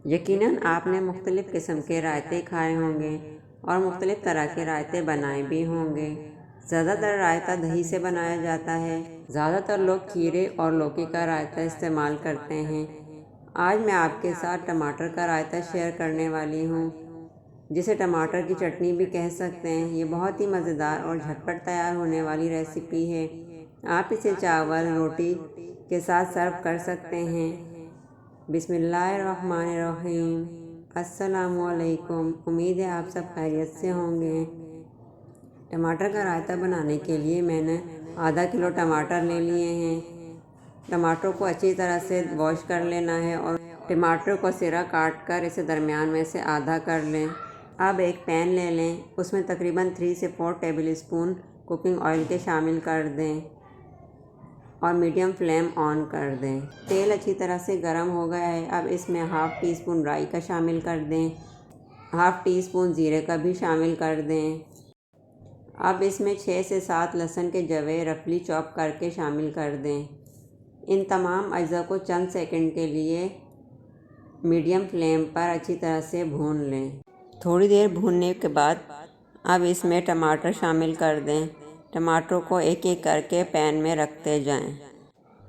यकीनन आपने मुख्तलिफ़ किस्म के रायते खाए होंगे और मुख्तलिफ़ तरह के रायते बनाए भी होंगे। ज़्यादातर रायता दही से बनाया जाता है। ज़्यादातर लोग खीरे और लौकी का रायता इस्तेमाल करते हैं। आज मैं आपके साथ टमाटर का रायता शेयर करने वाली हूँ, जिसे टमाटर की चटनी भी कह सकते हैं। ये बहुत ही मज़ेदार और झटपट तैयार होने वाली रेसिपी है। आप इसे चावल रोटी के साथ सर्व कर सकते हैं। बिस्मिल्लाहिर्रहमानिर्रहीम। अस्सलामुअलैकुम। उम्मीद है आप सब खैरियत से होंगे। टमाटर का रायता बनाने के लिए मैंने आधा किलो टमाटर ले लिए हैं। टमाटर को अच्छी तरह से वॉश कर लेना है और टमाटर को सिरा काट कर इसे दरमियान में से आधा कर लें। अब एक पैन ले लें, उसमें तकरीबन 3 से 4 टेबल स्पून कुकिंग ऑयल के शामिल कर दें और मीडियम फ्लेम ऑन कर दें। तेल अच्छी तरह से गर्म हो गया है। अब इसमें हाफ़ टी स्पून राई का शामिल कर दें, हाफ़ टी स्पून ज़ीरे का भी शामिल कर दें। अब इसमें 6 से 7 लहसुन के जवे रफली चॉप करके शामिल कर दें। इन तमाम अज्जा को चंद सेकंड के लिए मीडियम फ्लेम पर अच्छी तरह से भून लें। थोड़ी देर भूनने के बाद अब इसमें टमाटर शामिल कर दें। टमाटरों को एक एक करके पैन में रखते जाएं।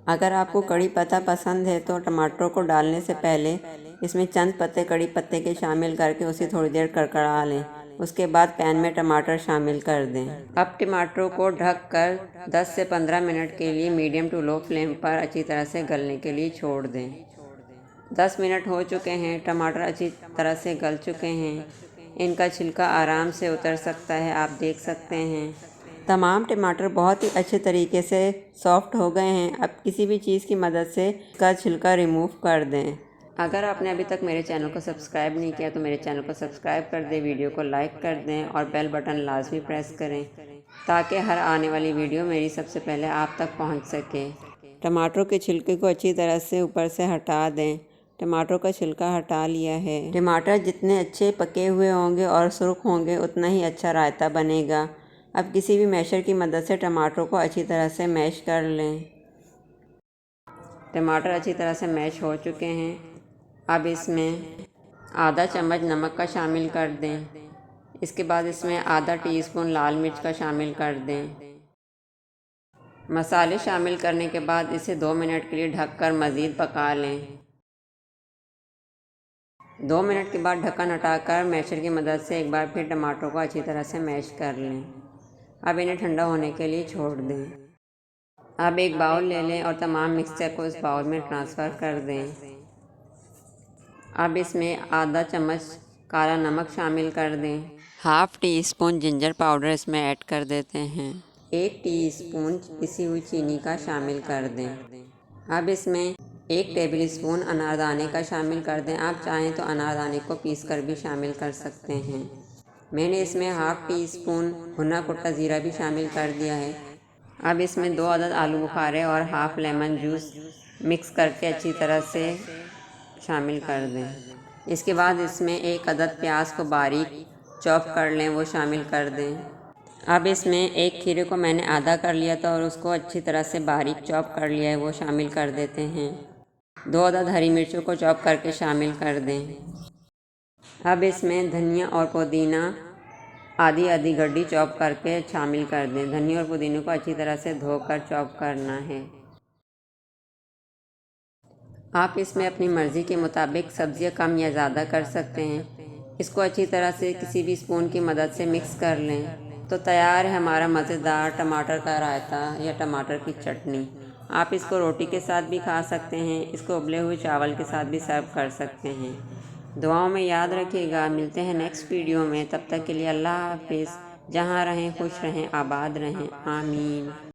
अगर आपको कड़ी पत्ता पसंद है तो टमाटरों को डालने से पहले इसमें चंद पत्ते कड़ी पत्ते के शामिल करके उसे थोड़ी देर कड़कड़ा लें। उसके बाद पैन में टमाटर शामिल कर दें। अब टमाटरों को ढककर 10 से 15 मिनट के लिए मीडियम टू लो फ्लेम पर अच्छी तरह से गलने के लिए छोड़ दें। 10 मिनट हो चुके हैं। टमाटर अच्छी तरह से गल चुके हैं। इनका छिलका आराम से उतर सकता है, आप देख सकते हैं। तमाम टमाटर बहुत ही अच्छे तरीके से सॉफ्ट हो गए हैं। अब किसी भी चीज़ की मदद से इसका छिलका रिमूव कर दें। अगर आपने अभी तक मेरे चैनल को सब्सक्राइब नहीं किया तो मेरे चैनल को सब्सक्राइब कर दें, वीडियो को लाइक कर दें और बेल बटन लाजमी प्रेस करें ताकि हर आने वाली वीडियो मेरी सबसे पहले आप तक पहुंच सके। टमाटरों के छिलके को अच्छी तरह से ऊपर से हटा दें। टमाटरों का छिलका हटा लिया है। टमाटर जितने अच्छे पके हुए होंगे और सुर्ख होंगे उतना ही अच्छा रायता बनेगा। अब किसी भी मैशर की मदद से टमाटरों को अच्छी तरह से मैश कर लें। टमाटर अच्छी तरह से मैश हो चुके हैं। अब इसमें आधा चम्मच नमक का शामिल कर दें। इसके बाद इसमें आधा टीस्पून लाल मिर्च का शामिल कर दें। मसाले शामिल करने के बाद इसे 2 मिनट के लिए ढककर मज़ीद पका लें। 2 मिनट के बाद ढक्कन हटाकर मैशर की मदद से एक बार फिर टमाटरों को अच्छी तरह से मैश कर लें। अब इन्हें ठंडा होने के लिए छोड़ दें। अब एक बाउल ले लें और तमाम मिक्सचर को इस बाउल में ट्रांसफ़र कर दें। अब इसमें आधा चम्मच काला नमक शामिल कर दें। Half tea spoon ginger powder इसमें ऐड कर देते हैं। 1 टीस्पून पिसी हुई चीनी का शामिल कर दें। अब इसमें 1 टेबल स्पून अनारदाने का शामिल कर दें। आप चाहें तो अनारदाने को पीस कर भी शामिल कर सकते हैं। मैंने इसमें हाफ़ टी स्पून भुना कुटा ज़ीरा भी शामिल कर दिया है। अब इसमें 2 अदद आलू बुखारे और हाफ़ लेमन जूस मिक्स करके अच्छी तरह से शामिल कर दें। इसके बाद इसमें 1 अदद प्याज को बारीक चॉप कर लें, वो शामिल कर दें। अब इसमें 1 खीरे को मैंने आधा कर लिया था और उसको अच्छी तरह से बारीक चॉप कर लिया है, वो शामिल कर देते हैं। 2 अदद हरी मिर्चों को चॉप करके शामिल कर दें। अब इसमें धनिया और पुदीना आधी आधी गड्डी चॉप करके शामिल कर दें। धनिया और पुदीने को अच्छी तरह से धोकर चॉप करना है। आप इसमें अपनी मर्ज़ी के मुताबिक सब्ज़ियाँ कम या ज़्यादा कर सकते हैं। इसको अच्छी तरह से किसी भी स्पून की मदद से मिक्स कर लें तो तैयार है हमारा मज़ेदार टमाटर का रायता या टमाटर की चटनी। आप इसको रोटी के साथ भी खा सकते हैं, इसको उबले हुए चावल के साथ भी सर्व कर सकते हैं। दुआओं में याद रखिएगा। मिलते हैं नेक्स्ट वीडियो में। तब तक के लिए अल्लाह हाफिज़। जहाँ रहें खुश रहें, आबाद रहें। आमीन।